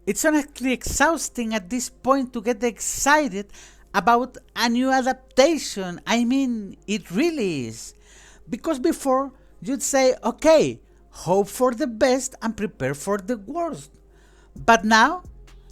It's honestly exhausting at this point to get excited about a new adaptation. I mean, it really is. Because before, you'd say, okay, hope for the best and prepare for the worst. But now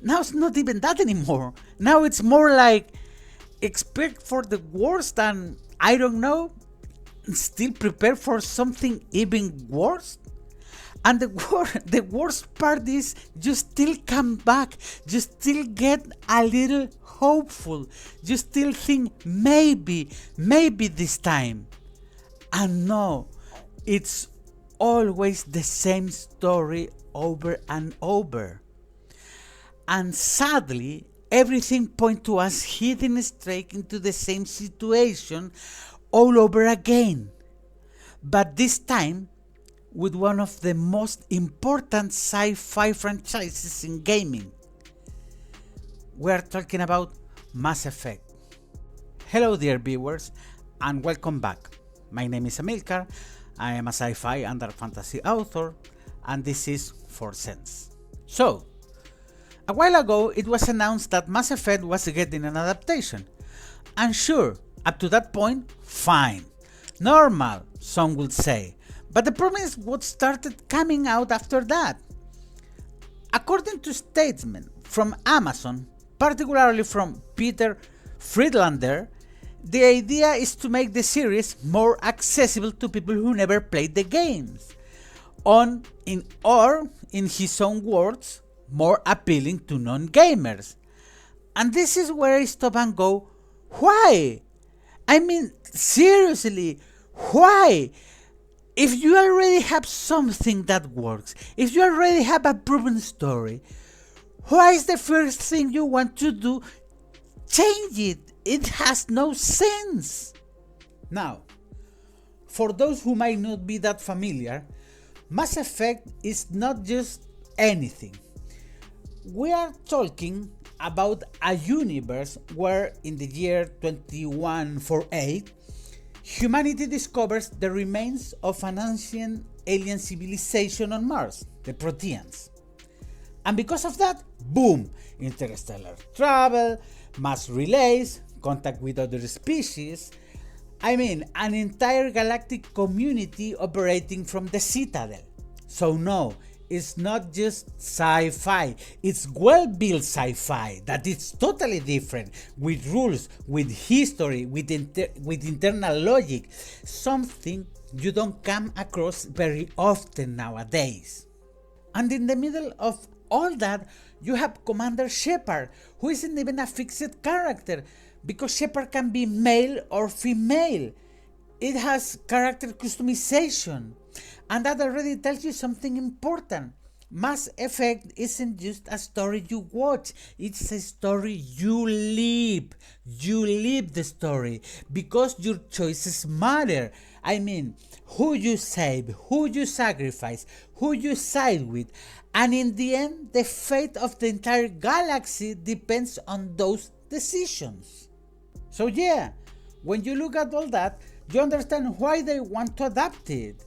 it's not even that anymore. Now it's more like expect for the worst and, I don't know, still prepare for something even worse. And the worst part is you still come back, you still get a little hopeful, you still think maybe this time. And no, it's always the same story over and over. And sadly, everything points to us heading straight into the same situation all over again. But this time, with one of the most important sci-fi franchises in gaming. We are talking about Mass Effect. Hello dear viewers, and welcome back. My name is Amilcar, I am a sci-fi and dark fantasy author, and this is 4 Cents. So, a while ago it was announced that Mass Effect was getting an adaptation. And sure, up to that point, fine. Normal, some would say. But the problem is what started coming out after that. According to statements from Amazon, particularly from Peter Friedlander, the idea is to make the series more accessible to people who never played the games, or in his own words, more appealing to non-gamers. And this is where I stop and go, why? I mean, seriously, why? If you already have something that works, if you already have a proven story, why is the first thing you want to do change it? It has no sense. Now, for those who might not be that familiar, Mass Effect is not just anything. We are talking about a universe where in the year 2148, humanity discovers the remains of an ancient alien civilization on Mars, the Proteans. And because of that, boom, interstellar travel, mass relays, contact with other species, I mean, an entire galactic community operating from the Citadel. So no, it's not just sci-fi, it's well-built sci-fi that is totally different, with rules, with history, with internal logic, something you don't come across very often nowadays. And in the middle of all that, you have Commander Shepard, who isn't even a fixed character, because Shepard can be male or female. It has character customization. And that already tells you something important. Mass Effect isn't just a story you watch, it's a story you live. You live the story because your choices matter. I mean, who you save, who you sacrifice, who you side with, and in the end, the fate of the entire galaxy depends on those decisions. So yeah, when you look at all that, you understand why they want to adapt it.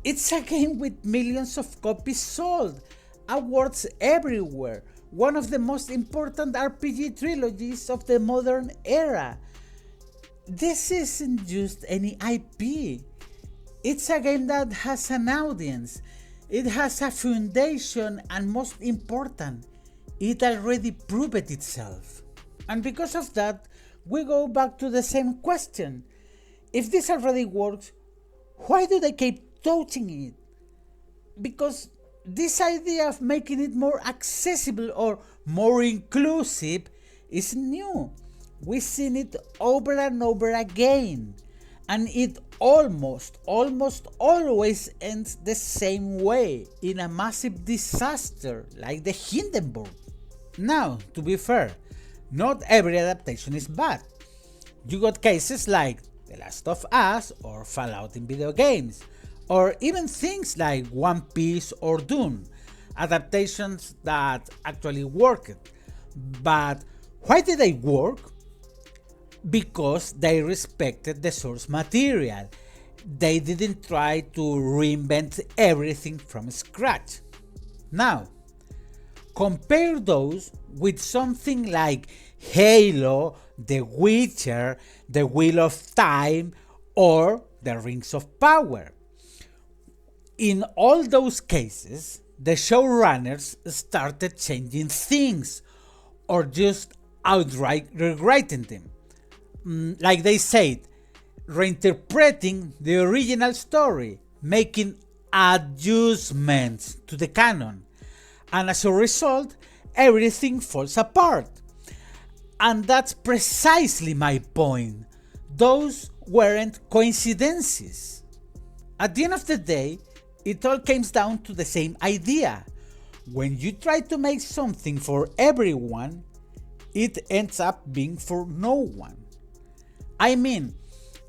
It's a game with millions of copies sold, awards everywhere, one of the most important RPG trilogies of the modern era. This isn't just any IP, it's a game that has an audience, it has a foundation, and most important, it already proved itself. And because of that, we go back to the same question. If this already works, why do they keep touching it? Because this idea of making it more accessible or more inclusive is new. We've seen it over and over again, and it almost always ends the same way, in a massive disaster like the Hindenburg. Now, to be fair, not every adaptation is bad. You got cases like The Last of Us or Fallout in video games, or even things like One Piece or Dune, adaptations that actually worked. But why did they work? Because they respected the source material. They didn't try to reinvent everything from scratch. Now, compare those with something like Halo, The Witcher, The Wheel of Time, or The Rings of Power. In all those cases, the showrunners started changing things or just outright rewriting them. Like they said, reinterpreting the original story, making adjustments to the canon. And as a result, everything falls apart. And that's precisely my point. Those weren't coincidences. At the end of the day, it all comes down to the same idea. When you try to make something for everyone, it ends up being for no one. I mean,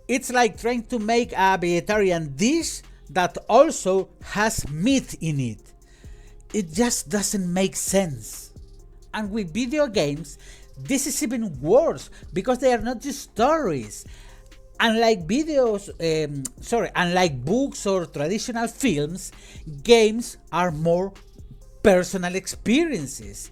it's like trying to make a vegetarian dish that also has meat in it. It just doesn't make sense. And with video games, this is even worse because they are not just stories. Unlike unlike books or traditional films, games are more personal experiences.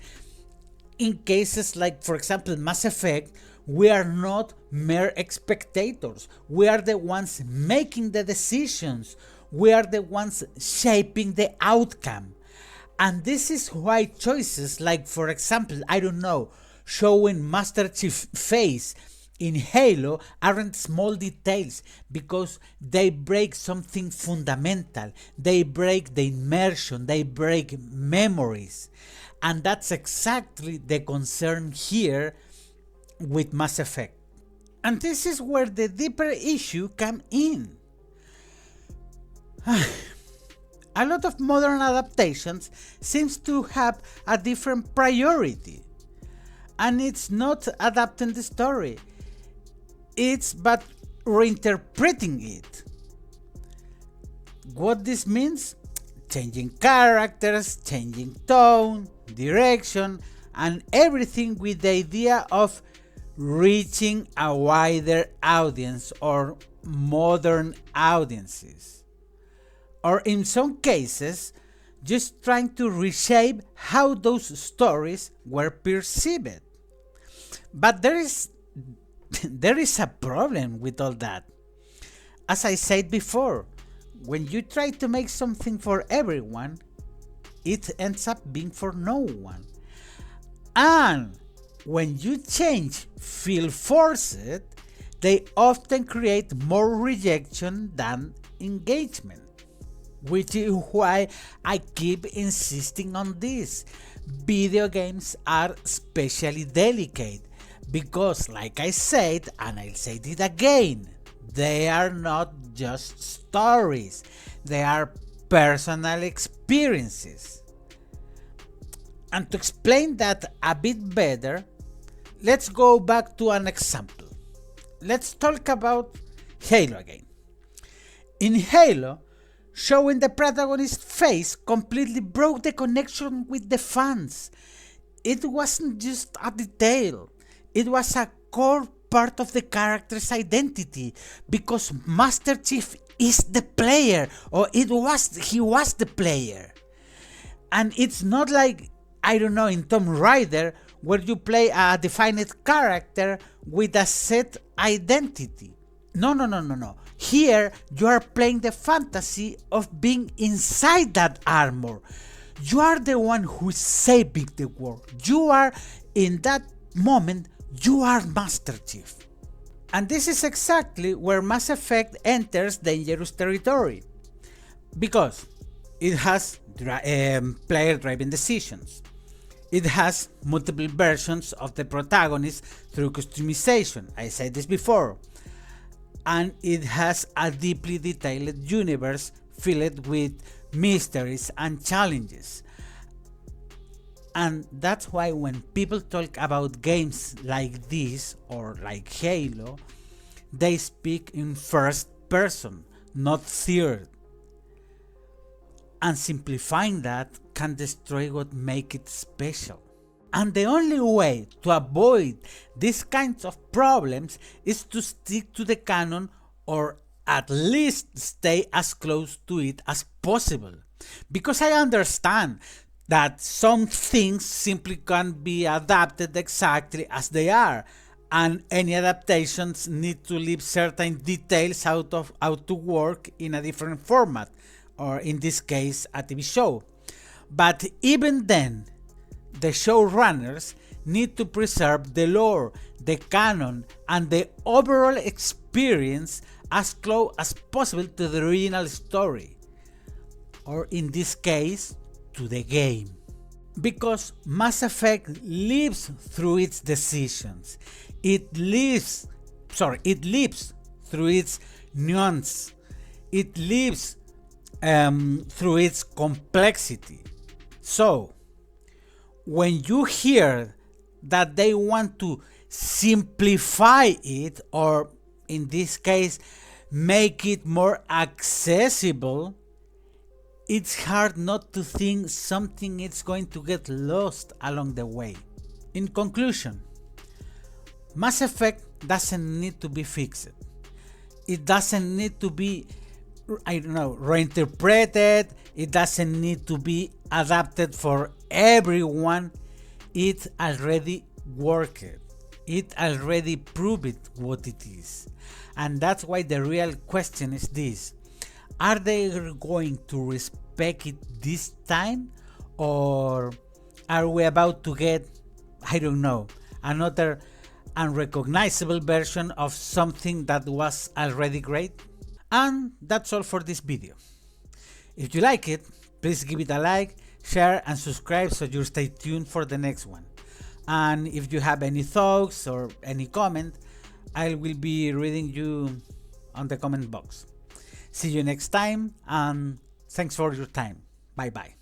In cases like, for example, Mass Effect, we are not mere spectators. We are the ones making the decisions. We are the ones shaping the outcome. And this is why choices like, for example, showing Master Chief's face in Halo aren't small details because they break something fundamental. They break the immersion, they break memories. And that's exactly the concern here with Mass Effect. And this is where the deeper issue comes in. A lot of modern adaptations seems to have a different priority. And it's not adapting the story. It's but reinterpreting it. What this means? Changing characters, changing tone, direction, and everything with the idea of reaching a wider audience or modern audiences. Or in some cases, just trying to reshape how those stories were perceived. But there is a problem with all that. As I said before, when you try to make something for everyone, it ends up being for no one. And when you change feel forced, they often create more rejection than engagement. Which is why I keep insisting on this. Video games are especially delicate because, like I said, and I'll say it again, they are not just stories, they are personal experiences. And to explain that a bit better, let's go back to an example. Let's talk about Halo again. In Halo, showing the protagonist's face completely broke the connection with the fans. It wasn't just a detail, it was a core part of the character's identity because Master Chief is the player, or he was the player. And it's not like, in Tomb Raider, where you play a defined character with a set identity. No. Here, you are playing the fantasy of being inside that armor. You are the one who is saving the world. You are, in that moment, you are Master Chief. And this is exactly where Mass Effect enters dangerous territory. Because it has player-driven decisions. It has multiple versions of the protagonist through customization. I said this before. And it has a deeply detailed universe filled with mysteries and challenges. And that's why when people talk about games like this or like Halo, they speak in first person, not third. And simplifying that can destroy what makes it special. And the only way to avoid these kinds of problems is to stick to the canon, or at least stay as close to it as possible. Because I understand, that some things simply can't be adapted exactly as they are, and any adaptations need to leave certain details out to work in a different format, or in this case a TV show. But even then, the showrunners need to preserve the lore, the canon, and the overall experience as close as possible to the original story, or in this case, to the game. Because Mass Effect lives through its decisions. It lives through its nuance. It lives through its complexity. So, when you hear that they want to simplify it, or in this case, make it more accessible, it's hard not to think something is going to get lost along the way. In conclusion, Mass Effect doesn't need to be fixed. It doesn't need to be, reinterpreted. It doesn't need to be adapted for everyone. It already worked. It already proved what it is. And that's why the real question is this: are they going to respect it this time? Or are we about to get, another unrecognizable version of something that was already great? And that's all for this video. If you like it, please give it a like, share, and subscribe so you stay tuned for the next one. And if you have any thoughts or any comment, I will be reading you on the comment box. See you next time, and thanks for your time. Bye bye.